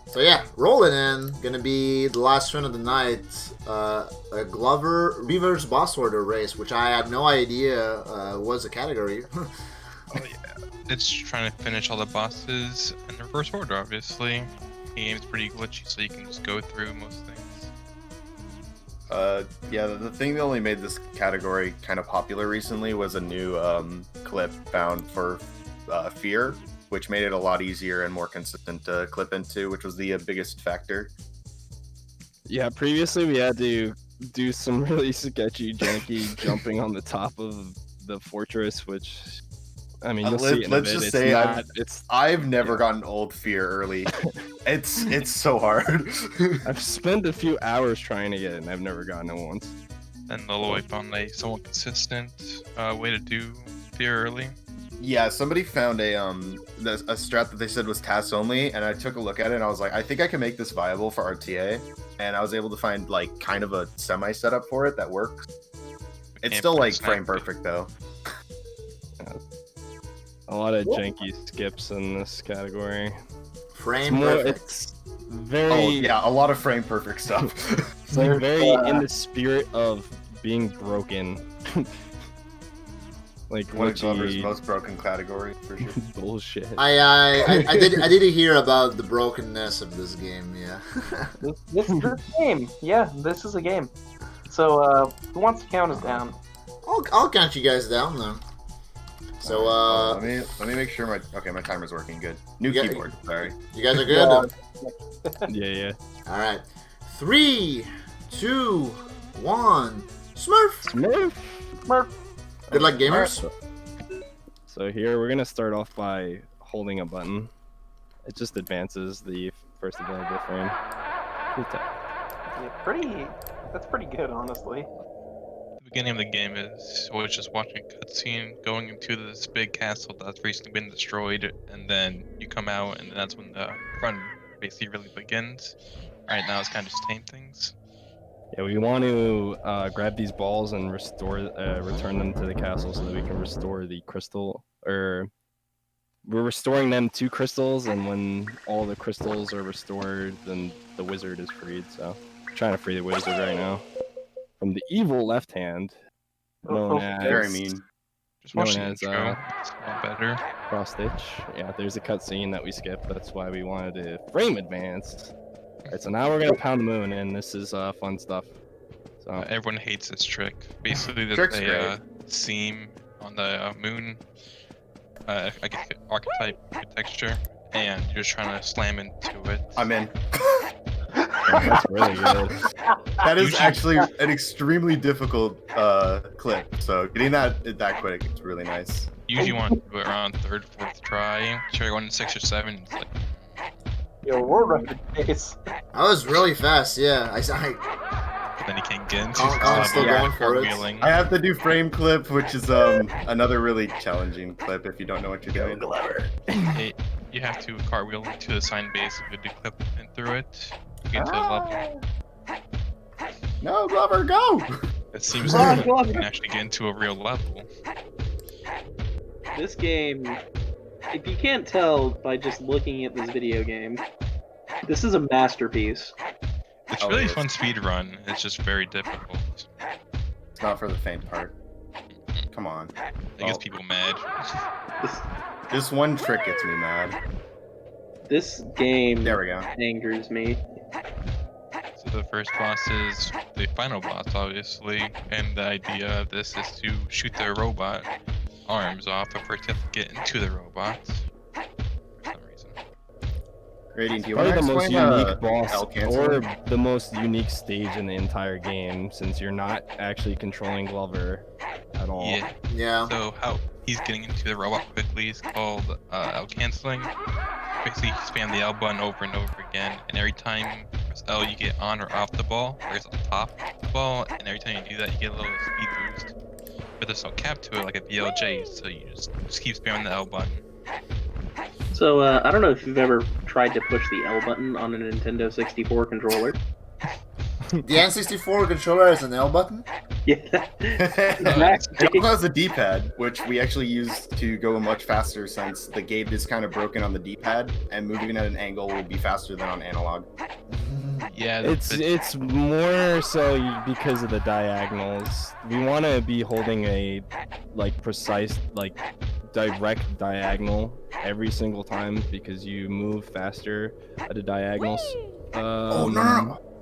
So yeah, rolling in. Gonna be the last run of the night. A Glover Reverse Boss Order race, which I had no idea was a category. Oh yeah, it's trying to finish all the bosses in reverse order. Obviously, the game's pretty glitchy, so you can just go through most things. Yeah, the thing that only made this category kind of popular recently was a new clip found for Fear, which made it a lot easier and more consistent to clip into, which was the biggest factor. Yeah, previously we had to do some really sketchy, janky jumping on the top of the fortress, which, I mean, you'll see it in a Let's bit. just It's say not, I've never gotten old Fear early. It's so hard. I've spent a few hours trying to get it, and I've never gotten it once. And lolaway found a somewhat consistent way to do Fear early. Yeah, somebody found a strat that they said was tasks only, and I took a look at it and I was like, I think I can make this viable for RTA, and I was able to find like kind of a semi setup for it that works. It's still like frame perfect though. A lot of janky skips in this category. Frame perfect. It's very. Oh yeah, a lot of frame perfect stuff. It's like very in the spirit of being broken. Like One of Glover's most broken category for sure. Bullshit. I did hear about the brokenness of this game. Yeah. This is a game. Yeah, this is a game. So, who wants to count us down? I'll count you guys down then. So let me make sure my timer's working good. New Yeah. keyboard. Sorry. you guys are good. Yeah. All right. 3, 2, 1. Smurf. Smurf. Smurf. Good luck, gamers. So here we're gonna start off by holding a button. It just advances the first available frame. Yeah, that's pretty good, honestly. The beginning of the game is always just watching a cutscene going into this big castle that's recently been destroyed, and then you come out, and that's when the run basically really begins. Right now, it's kind of just tame things. Yeah, we want to grab these balls and return them to the castle so that we can restore the crystal. Or we're restoring them to crystals, and when all the crystals are restored, then the wizard is freed. So, I'm trying to free the wizard right now from the evil left hand, known as Very mean. Just watch the known as intro. It's a lot better. cross stitch. Yeah, there's a cutscene that we skipped. That's why we wanted to frame advance. Alright, so now we're gonna pound the moon, and this is fun stuff. So Everyone hates this trick. Basically, there's Trick's a seam on the moon, I guess archetype texture, and you're just trying to slam into it. I'm in. that's really good. That is Usually- actually an extremely difficult clip. So getting that quick is really nice. Usually you want to do it around third, fourth try. Try going to 6 or 7. It's like, Yo, we're running pace. That was really fast. Yeah. I then you can't get into Colin's still going for it. cartwheeling. I have to do frame clip, which is another really challenging clip if you don't know what you're doing. You have to cartwheel to the sign base and do clip in through it. You get to the level. No, Glover, go! It seems Come on, like go on. you can actually get into a real level. This game, if you can't tell by just looking at this video game, this is a masterpiece. It's Oh, really it is. fun speed run. It's just very difficult. It's not for the faint part. Come on. It gets people mad. This, Just one trick gets me mad. this game There we go. angers me. So the first boss is the final boss, obviously, and the idea of this is to shoot the robot arms off before you have to get into the robots. For some reason. Rating, do you Probably want the to most explain unique boss, L or canceling? the most unique stage in the entire game, since you're not actually controlling Glover at all. Yeah. yeah. So how he's getting into the robot quickly is called L canceling. Basically, you spam the L button over and over again, and every time you press L, you get on or off the ball, or it's on top of the ball, and every time you do that, you get a little speed boost. But there's no cap to it like a VLJ, so you just keep spamming the L button. So, I don't know if you've ever tried to push the L button on a Nintendo 64 controller. The N64 controller has an L button. Yeah. It also has a D-pad, which we actually use to go much faster since the gate is kind of broken on the D-pad, and moving at an angle will be faster than on analog. Yeah, It's more so because of the diagonals. We want to be holding a like precise like direct diagonal every single time because you move faster at a diagonal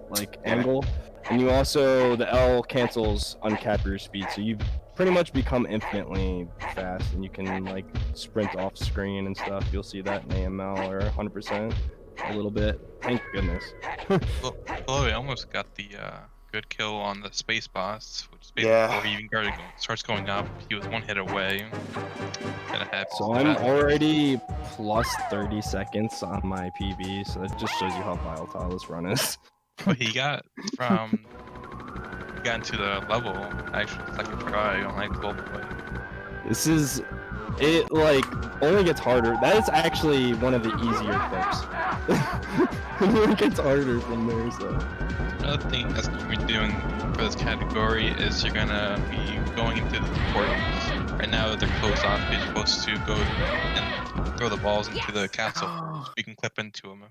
like angle, and you also the L cancels uncap your speed, so you pretty much become infinitely fast, and you can like sprint off screen and stuff. You'll see that in AML or 100% a little bit. Thank goodness. Chloe almost got the good kill on the space boss, which is basically Yeah. before he even starts going up. He was one hit away. So I'm already plus 30 seconds on my PB, so that just shows you how volatile this run is. But he got into the level actually second try on like lolaway. This is it like only gets harder. That is actually one of the easier clips. It gets harder from there, so. Another thing that's going to be doing for this category is you're gonna be going into the portals. Right now they're closed off. You're supposed to go and throw the balls into the castle first. You can clip into them,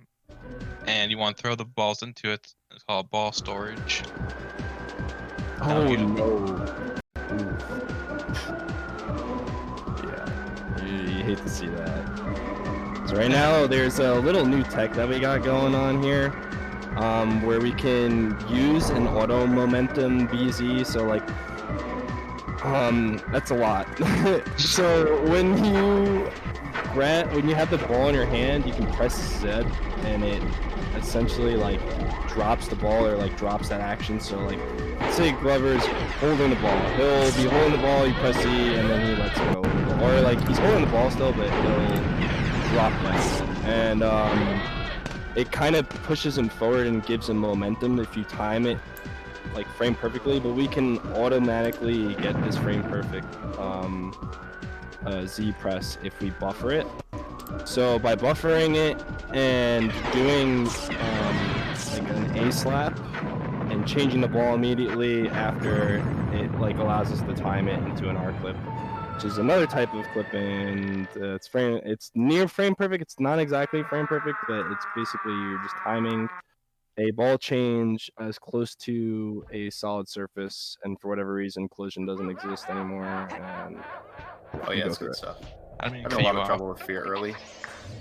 and you want to throw the balls into it. It's called ball storage. Oh no! Yeah, you hate to see that. So right now there's a little new tech that we got going on here, where we can use an auto momentum BZ. So like, that's a lot. So when you have the ball in your hand, you can press Z, and it essentially like drops the ball or like drops that action. So like, let's say Glover's holding the ball. He'll be holding the ball, you press Z, and then he lets go. Or like he's holding the ball still, but he'll drop that. And it kind of pushes him forward and gives him momentum if you time it like frame perfectly. But we can automatically get this frame perfect Z press if we buffer it. So by buffering it and doing like an A slap and changing the ball immediately after, it like allows us to time it into an R clip, which is another type of clip, and it's near frame perfect. It's not exactly frame perfect, but it's basically you're just timing a ball change as close to a solid surface, and for whatever reason collision doesn't exist anymore, and Oh yeah, that's good stuff. I mean, I had a lot of trouble with fear early.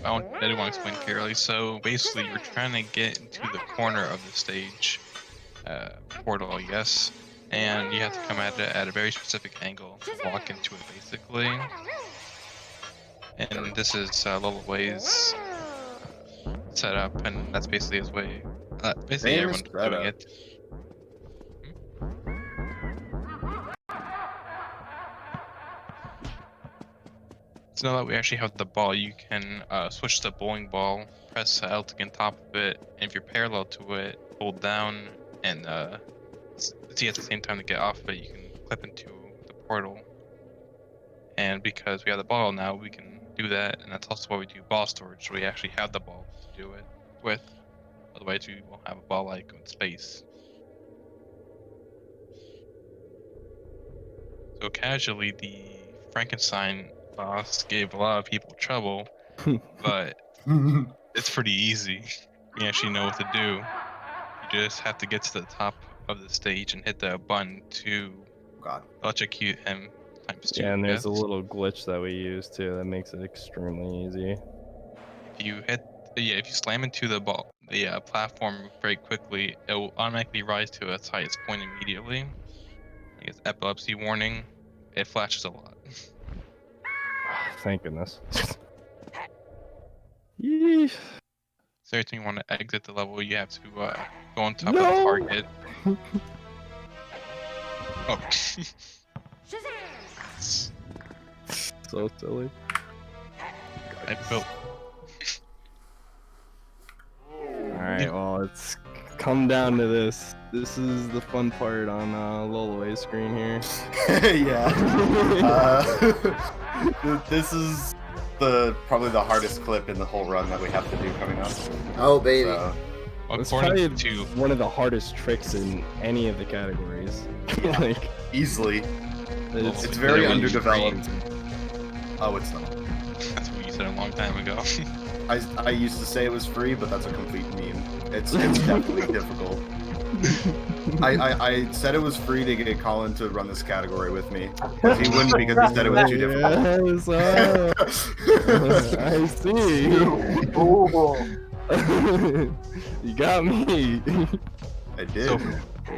I didn't want to explain clearly. So basically, you're trying to get into the corner of the stage, portal, I guess, and you have to come at it at a very specific angle, walk into it basically. And this is lolaway's setup, and that's basically his way. Basically, everyone's doing it. So now that we actually have the ball, you can switch the bowling ball, press L to get on top of it, and if you're parallel to it, hold down and Z at the same time to get off of it, you can clip into the portal. And because we have the ball now, we can do that, and that's also why we do ball storage, so we actually have the ball to do it with. Otherwise, we won't have a ball like in space. So casually, the Frankenstein boss gave a lot of people trouble, but it's pretty easy. You actually know what to do. You just have to get to the top of the stage and hit the button to electrocute him times 2. Yeah, and there's a little glitch that we use too that makes it extremely easy. If you slam into the platform very quickly, it will automatically rise to its highest point immediately. It's epilepsy warning. It flashes a lot. Thank goodness. Yeesh. So every time you want to exit the level, you have to go on top of the target. Oh. So silly. I built. Alright, well, it's come down to this. This is the fun part on lolaway's screen here. Yeah. This is probably the hardest clip in the whole run that we have to do coming up. Oh baby. So, It's probably one of the hardest tricks in any of the categories. Like, Easily. It's It's very Literally underdeveloped. free. Oh, it's not. That's what you said a long time ago. I used to say it was free, but that's a complete meme. It's definitely difficult. I said it was free to get Colin to run this category with me. But he wouldn't because he said it was too difficult. Yes, I see. Ooh. You got me. I did. So,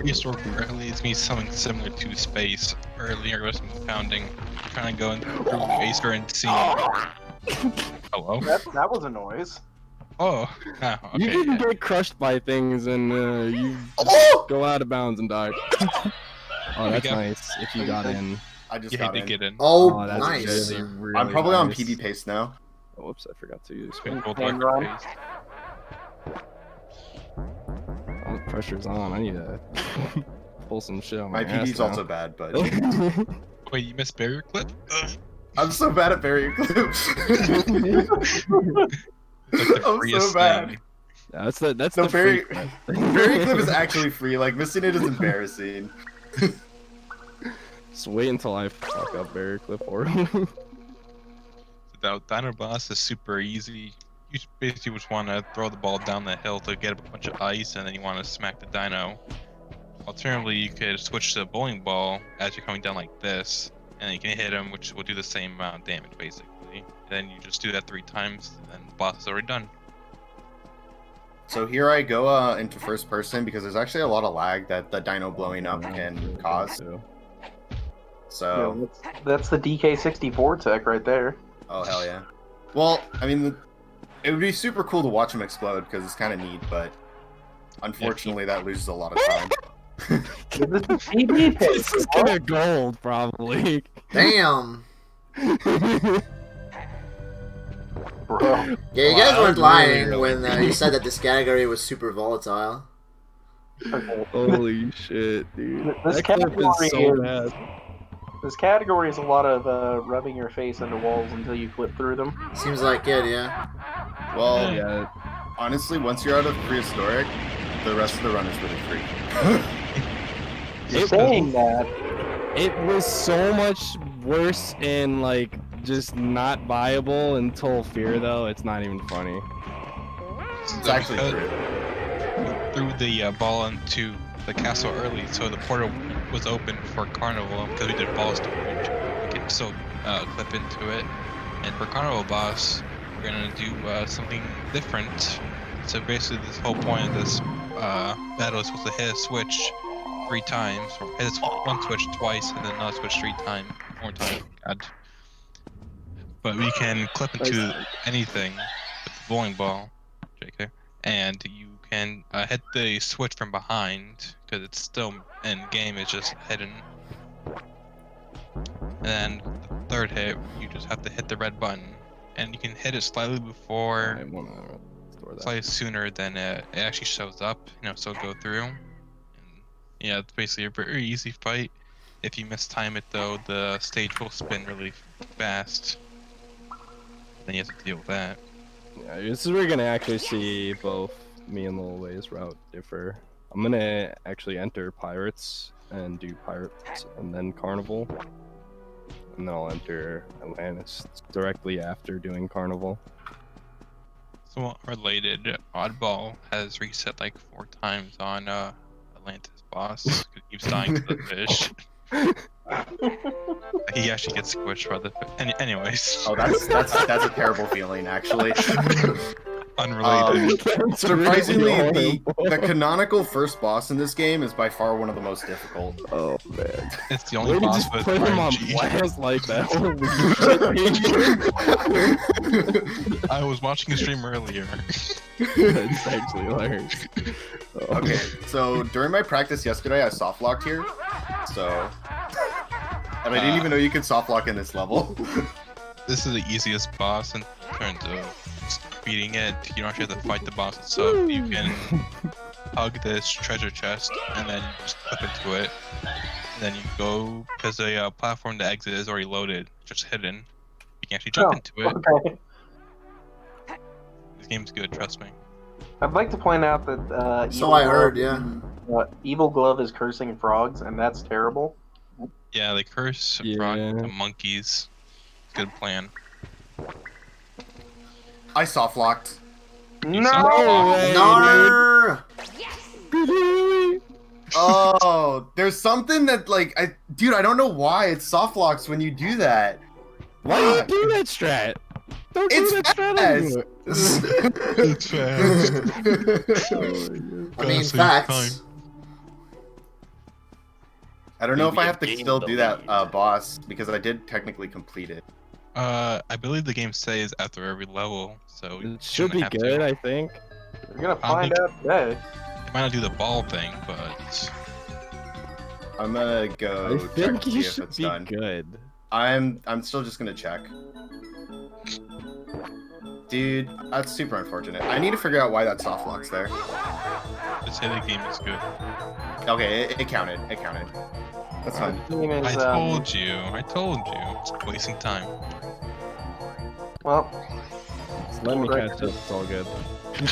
Restore early is me something similar to Space. Earlier was founding, trying to go in through Acer and C. Hello? That was a noise. Oh, okay. You didn't get crushed by things and you Oh! go out of bounds and die. Oh, that's go. nice. If you got in. I just You had got to in. get in. Oh, That's nice. really, really I'm probably on nice. PB pace now. Oh, whoops, I forgot to use. Spin gold Hang dark on. face. Oh, the pressure's on. I need to pull some shit on my My ass PB's now. also bad, but Wait, you missed barrier clip? Ugh. I'm so bad at barrier clips. It's like the I'm so freest bad. thing. That's the No, free barrier clip. barrier clip is actually free. Like missing it is embarrassing. Just wait until I fuck up barrier clip horribly. The dino boss is super easy. You basically just want to throw the ball down the hill to get a bunch of ice, and then you want to smack the dino. Alternatively, you could switch to a bowling ball as you're coming down like this, and you can hit him, which will do the same amount of damage, basically. And then you just do that 3 times, and the boss is already done. So here I go into first person because there's actually a lot of lag that the dino blowing up can cause. So, That's the DK64 tech right there. oh hell yeah. Well, I mean, it would be super cool to watch him explode because it's kind of neat, but unfortunately that loses a lot of time. This is PB This is pace. gonna gold, probably. Damn. Bro. Yeah, you guys Wow, weren't really, lying really. when you said that this category was super volatile. Okay. Holy shit, dude. This That clip is so category bad. This category is a lot of rubbing your face into walls until you clip through them. Seems like it, yeah. Well, Yeah, honestly, once you're out of prehistoric, the rest of the run is really free. Saying that, it was so much worse and like just not viable until Fear though. It's not even funny. It's actually true. Threw the ball into the castle early, so the portal was open for Carnival because we did ball storage. We can still clip into it. And for Carnival boss, we're gonna do something different. So basically, this whole point of this battle is supposed to hit a switch 3 times, or hit one switch twice, and then another switch 3 times, more time. God. But we can clip into anything with the bowling ball, JK, and you can hit the switch from behind because it's still in game. It's just hidden. And then the third hit, you just have to hit the red button, and you can hit it slightly before, I wanna store that. slightly sooner than it actually shows up. So go through. And yeah, it's basically a very easy fight. If you mistime it though, the stage will spin really fast. Then you have to deal with that. Yeah, this is where you're gonna actually see both me and lolaway's route differ. I'm gonna actually enter Pirates and do Pirates and then Carnival. And then I'll enter Atlantis directly after doing Carnival. So related, Oddball has reset like 4 times on Atlantis boss. 'Cause he keeps dying to the fish. He actually gets squished by the fish. Anyways, Oh, that's a terrible feeling, actually. unrelated. Surprisingly, Really the canonical first boss in this game is by far one of the most difficult. Oh man. It's the Way only to boss just with put him on RNG. blast like that. Holy shit. I was watching a stream earlier. That's actually hilarious. Oh. Okay, so during my practice yesterday, I soft locked here. So, and I didn't even know you could soft lock in this level. This is the easiest boss in terms of beating it. You don't actually have to fight the boss itself. You can hug this treasure chest and then you just clip into it. And then you go, because the platform to exit is already loaded, just hidden. You can actually jump into it. Okay. This game's good, trust me. I'd like to point out that So I heard, yeah. Evil Glove is cursing frogs, and that's terrible. Yeah, they curse frog to monkeys. Good plan. I soft locked. You No! saw- No. Oh, there's something that like dude, I don't know why it soft locks when you do that. Why do you do that strat? Don't It's do that strat fast. anymore. I mean, Gotta save facts. I don't know if Maybe I a have to game still do that delete. boss because I did technically complete it. I believe the game says after every level, so you It should be have good, To. I think. We're gonna I don't find think- out today. They might not do the ball thing, but I'm gonna I go check think to you see if should it's be done. good. I'm still just gonna check. Dude, that's super unfortunate. I need to figure out why that soft lock's there. just say the game is good. Okay, it counted. It counted. That's fine. Game is, I told you. It's wasting time. well, Just let me catch up, it's all good.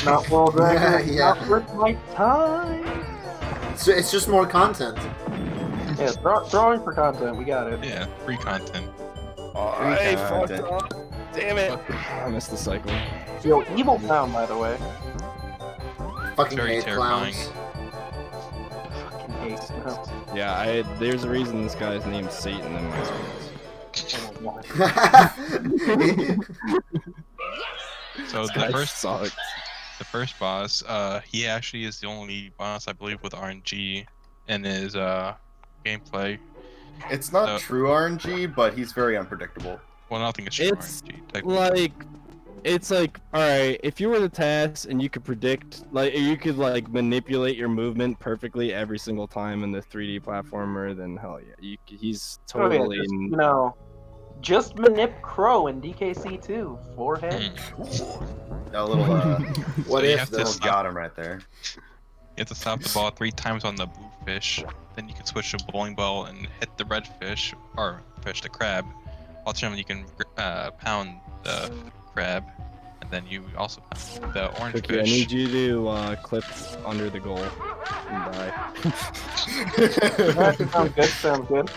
not world record. Yeah. Not worth my time. So it's just more content. Yeah, throwing for content. We got it. Yeah, free content. I fucked content. up. Damn it. I missed the cycle. Yo, evil town, by the way. Fucking Very hate terrifying. clowns. Fucking hate smells. Yeah, there's a reason this guy's named Satan in my screens. Oh my God. So This guy the first sucks. The first boss, he actually is the only boss I believe with RNG in his gameplay. It's not So- true RNG, but he's very unpredictable. Well, nothing is true It's RNG. Technically. like, all right, if you were the task and you could predict, like, you could like manipulate your movement perfectly every single time in the 3D platformer, then hell yeah, he's Oh, yeah, totally. just manip Crow in DKC 2. Forehead. A little, What So you if have to though? little got him right there. You have to stop the ball 3 times on the blue fish, then you can switch to bowling ball and hit the red fish, or fish, the crab. Alternatively, you can pound the crab, and then you also pound the orange Okay, I fish. need you to clip under the goal and die. That sounds good. Sounds good.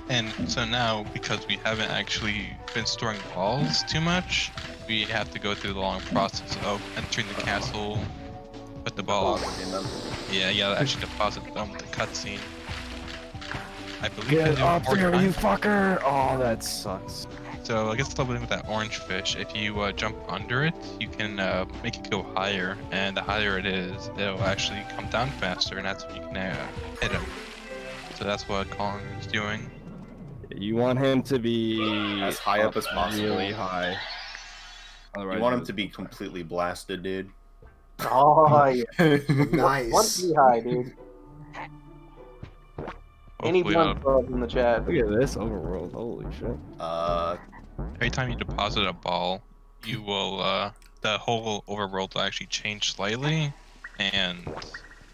And so now, because we haven't actually been storing balls too much, we have to go through the long process of entering the castle, put the ball. Yeah, you gotta actually deposit them with the cutscene. I believe Get I do up 4 there, you times. fucker! Oh, that sucks. So I guess the with that orange fish, if you jump under it, you can make it go higher, and the higher it is, it'll actually come down faster, and that's when you can hit him. So that's what Colin is doing. You want him to be As high up as possible. really high. Otherwise, You want him he to be completely blasted, dude. Oh yeah. One Nice. too high, dude. Any Hopefully, one club in the chat. Look at this overworld. Holy shit. every time you deposit a ball, you will the whole overworld will actually change slightly, and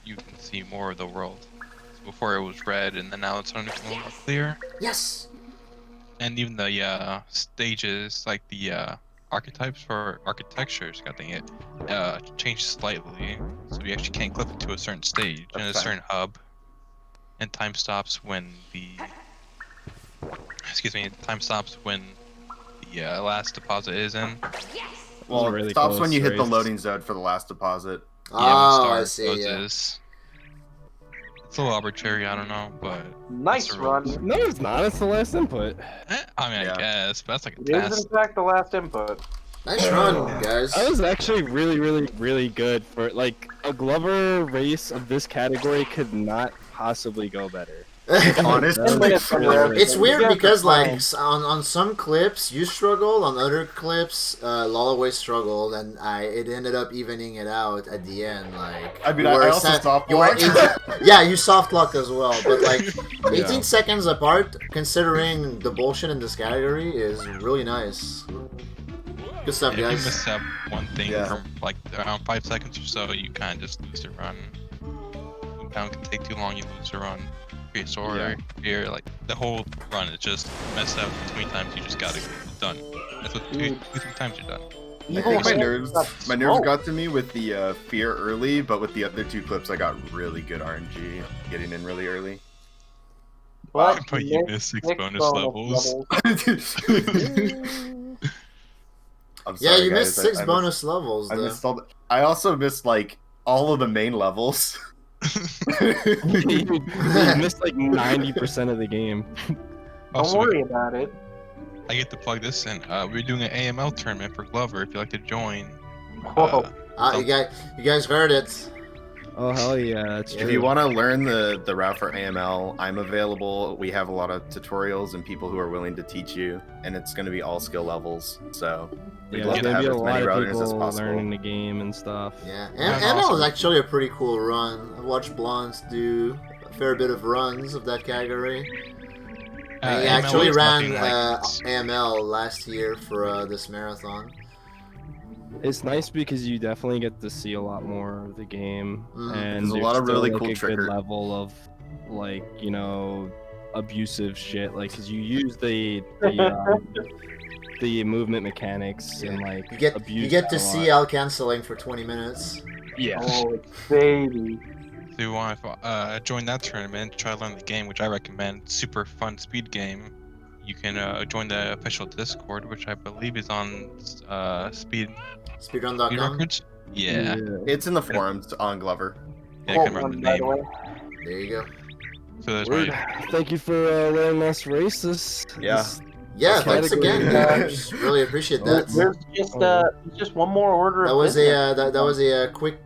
you can see more of the world. So before it was red, and then now it's starting to become a little more clear. Yes. And even the stages, like the archetypes for architectures, God dang it, change slightly. So you actually can't clip into a certain stage and a Okay. certain hub. And time stops when the time stops when the last deposit is in. Well, Really it stops when close you hit the race. loading zone for the last deposit. Yeah, when Oh, Star I see. Yeah. closes. It's a little arbitrary, I don't know, but Nice That's the run. rules. No, it's not. It's the last input. I mean, Yeah. I guess, but that's like a It is in test. fact the last input. Nice run, guys. That was actually really, really, really good for like a Glover race of this category could not possibly go better. Honestly, It's weird You guys because are like fine. on some clips you struggled, on other clips lolaway struggled, and it ended up evening it out at the end. Like I mean, you I were also soft you were locked. 18 yeah, you soft locked as well, but like 18 Yeah. seconds apart, considering the bullshit in this category, is really nice. Good stuff, If you guys. miss up one thing Yeah. from like around 5 seconds or so, you kind of just lose the run. Down can take too long, you lose the run. Prehistoric, here, like the whole run is just messed up. Too many times you just gotta get it done. That's what 2-3 times you're done. I think my nerves got to me with the fear early, but with the other 2 clips, I got really good RNG getting in really early. But But you missed 6 bonus levels. I'm Yeah, sorry, you guys. missed 6 I bonus levels, I though. missed all. I also missed like all of the main levels. you missed like 90% of the game. Don't Also, worry about it. I get to plug this in. We're doing an AML tournament for Glover. If you'd like to join, Whoa. You guys heard it. Oh hell yeah, that's true. If you want to learn the route for AML, I'm available. We have a lot of tutorials and people who are willing to teach you, and it's going to be all skill levels. So we'd yeah, love there's to gonna have be a as lot many of routers as people possible. learning the game and stuff. Yeah, That's ML is awesome. actually a pretty cool run. I've watched Blondes do a fair bit of runs of that category. And he AML actually is ran nothing like this. AML last year for this marathon. It's nice because you definitely get to see a lot more of the game, Mhm. and There's a lot of still, really like, cool a trigger- good level of like abusive shit, like because you use the movement mechanics and like You get abuse to that a see lot. L canceling for 20 minutes. Yeah. Oh, baby. If you want to join that tournament, try to learn the game, which I recommend. Super fun speed game. You can join the official Discord, which I believe is on Speed Speedrun.com. Records. Yeah. It's in the forums on Glover. Yeah, I Cool can remember one, the by the name. way. There you go. So there's Word. my Thank you for letting us race this. Yeah. this- Yeah, This thanks category. again. Just really appreciate that. There's just one more order That of was business. that was a quick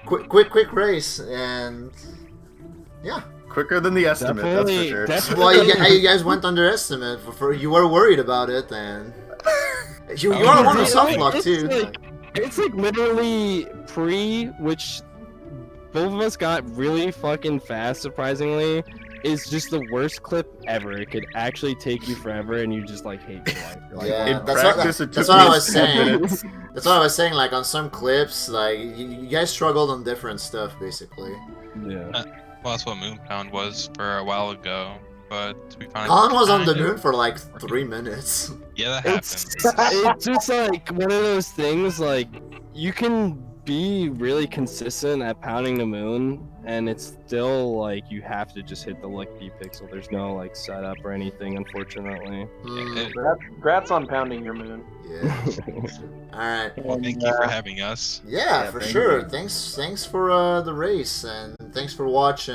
quick race, and yeah. Quicker than the estimate, Definitely- that's for sure. Well, you guys went underestimate. You were worried about it, and you are one of soft luck too. It's like literally which both of us got really fucking fast, surprisingly. Is just the worst clip ever. It could actually take you forever, and you just like hate your life. You're like, Yeah, In that's practice, it that's took what me I was 10 saying. minutes. That's what I was saying. Like on some clips, like you guys struggled on different stuff, basically. yeah. well, that's what Moon Pound was for a while ago, but we finally. Colin was on the kind of- moon for like 3 minutes. Yeah, that It's happened. it's just like one of those things. Like you can be really consistent at pounding the moon, and it's still like you have to just hit the lucky pixel. There's no like setup or anything, unfortunately. Hmm, Congrats on pounding your moon. yeah. All right. Well, thank you for having us. Yeah, Yeah, for thank sure. you. Thanks for the race, and thanks for watching.